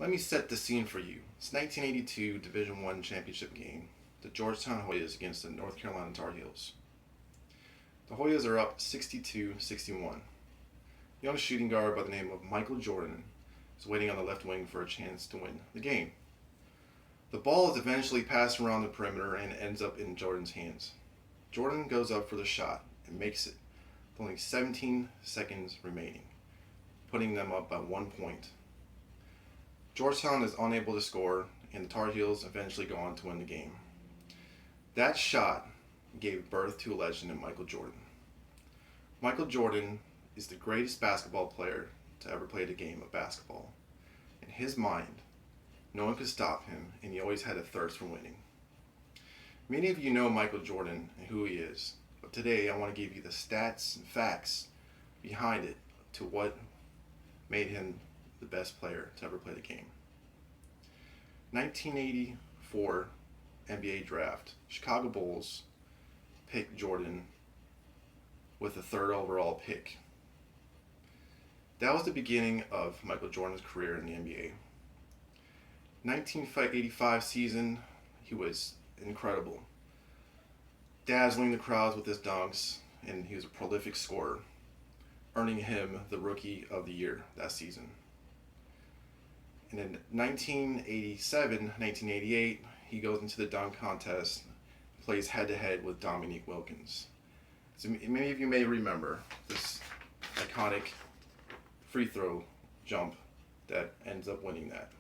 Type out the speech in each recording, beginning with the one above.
Let me set the scene for you. It's 1982 Division I championship game. The Georgetown Hoyas against the North Carolina Tar Heels. The Hoyas are up 62-61. Young shooting guard by the name of Michael Jordan is waiting on the left wing for a chance to win the game. The ball is eventually passed around the perimeter and ends up in Jordan's hands. Jordan goes up for the shot and makes it with only 17 seconds remaining, putting them up by 1 point. Georgetown is unable to score, and the Tar Heels eventually go on to win the game. That shot gave birth to a legend in Michael Jordan. Michael Jordan is the greatest basketball player to ever play the game of basketball. In his mind, no one could stop him, and he always had a thirst for winning. Many of you know Michael Jordan and who he is, but today I want to give you the stats and facts behind it to what made him the best player to ever play the game. 1984 NBA draft, Chicago Bulls picked Jordan with the third overall pick. That was the beginning of Michael Jordan's career in the NBA. 1985 season, he was incredible, dazzling the crowds with his dunks, and he was a prolific scorer, earning him the Rookie of the Year that season. And in 1987-1988, he goes into the dunk contest, plays head-to-head with Dominique Wilkins. So many of you may remember this iconic free throw jump that ends up winning that.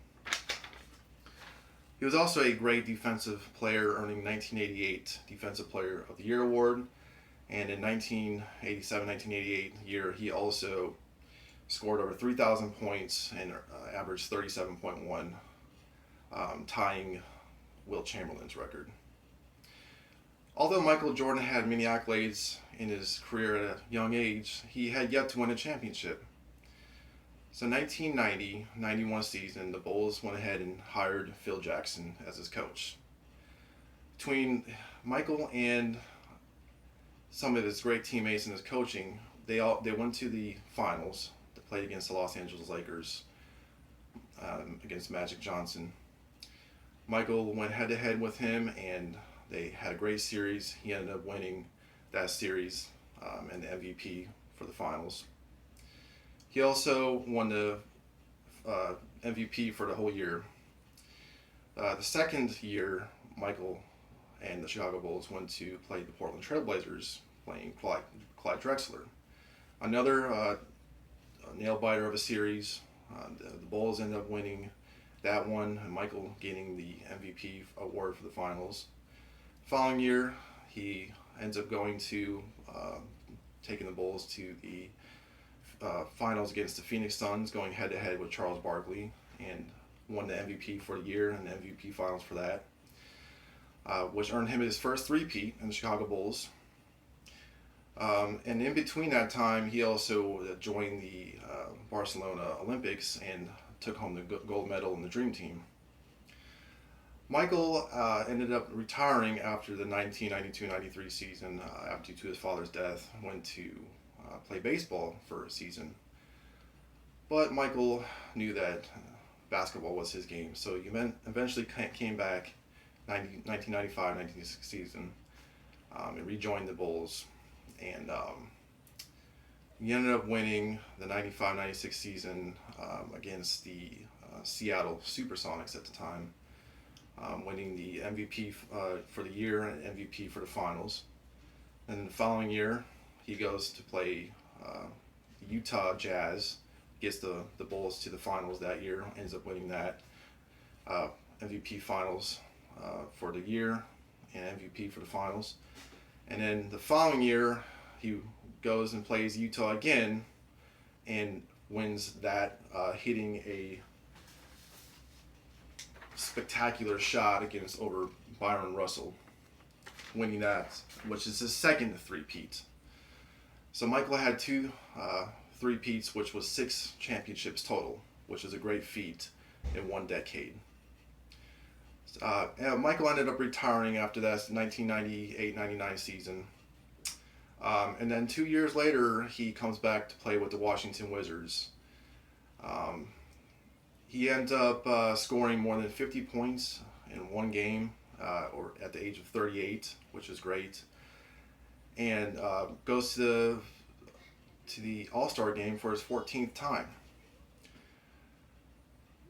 He was also a great defensive player, earning 1988 Defensive Player of the Year award. And in 1987-1988 year, he also scored over 3,000 points and averaged 37.1, tying Wilt Chamberlain's record. Although Michael Jordan had many accolades in his career at a young age, he had yet to win a championship. So 1990-91 season, the Bulls went ahead and hired Phil Jackson as his coach. Between Michael and some of his great teammates in his coaching, they went to the finals. They played against the Los Angeles Lakers, against Magic Johnson. Michael went head-to-head with him, and they had a great series. He ended up winning that series and the MVP for the finals. He also won the MVP for the whole year. The second year, Michael and the Chicago Bulls went to play the Portland Trail Blazers, playing Clyde Drexler. Another nail-biter of a series. The Bulls ended up winning that one, and Michael getting the MVP award for the finals. The following year, he ends up going to taking the Bulls to the finals against the Phoenix Suns, going head-to-head with Charles Barkley, and won the MVP for the year and the MVP finals for that, which earned him his first three-peat in the Chicago Bulls. And in between that time, he also joined the Barcelona Olympics and took home the gold medal in the Dream Team. Michael ended up retiring after the 1992-93 season, due to his father's death. Went to play baseball for a season. But Michael knew that basketball was his game, so he eventually came back 1995-96 season and rejoined the Bulls. And he ended up winning the 95-96 season against the Seattle Supersonics at the time, winning the MVP for the year and MVP for the finals. And the following year, he goes to play the Utah Jazz, gets the Bulls to the finals that year, ends up winning that MVP finals for the year and MVP for the finals. And then the following year, he goes and plays Utah again and wins that, hitting a spectacular shot over Byron Russell, winning that, which is his second three-peat. So Michael had two three-peats, which was 6 championships total, which is a great feat in one decade. Michael ended up retiring after that 1998-99 season. And then 2 years later, he comes back to play with the Washington Wizards. He ended up scoring more than 50 points in one game, or at the age of 38, which is great. And goes to the All-Star game for his 14th time.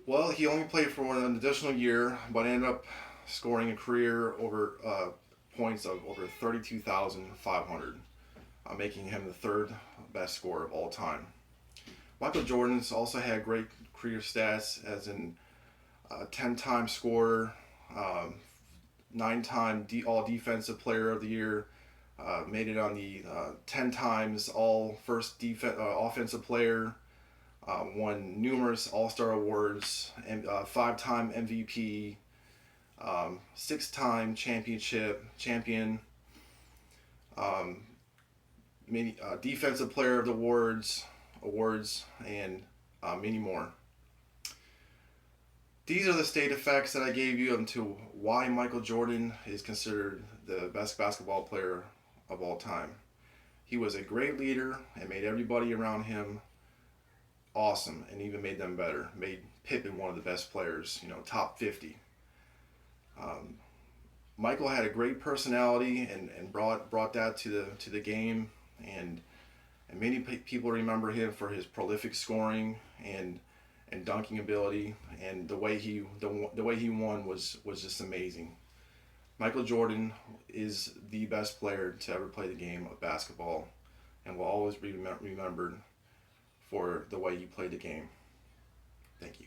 Well, he only played for an additional year, but ended up scoring a career over points of over 32,500, making him the third best scorer of all time. Michael Jordan's also had great career stats, as in 10-time scorer, 9-time All Defensive Player of the Year, made it on the 10 times All First Offensive Player, won numerous All-Star awards, and 5-time MVP, 6-time champion, um, many Defensive Player of the awards, and many more. These are the state effects that I gave you into why Michael Jordan is considered the best basketball player of all time. He was a great leader and made everybody around him awesome, and even made them better. Made Pippen one of the best players, top 50. Michael had a great personality and brought that to the game, and many people remember him for his prolific scoring and dunking ability, and the way he won was just amazing. Michael Jordan is the best player to ever play the game of basketball, and will always be remembered for the way he played the game. Thank you.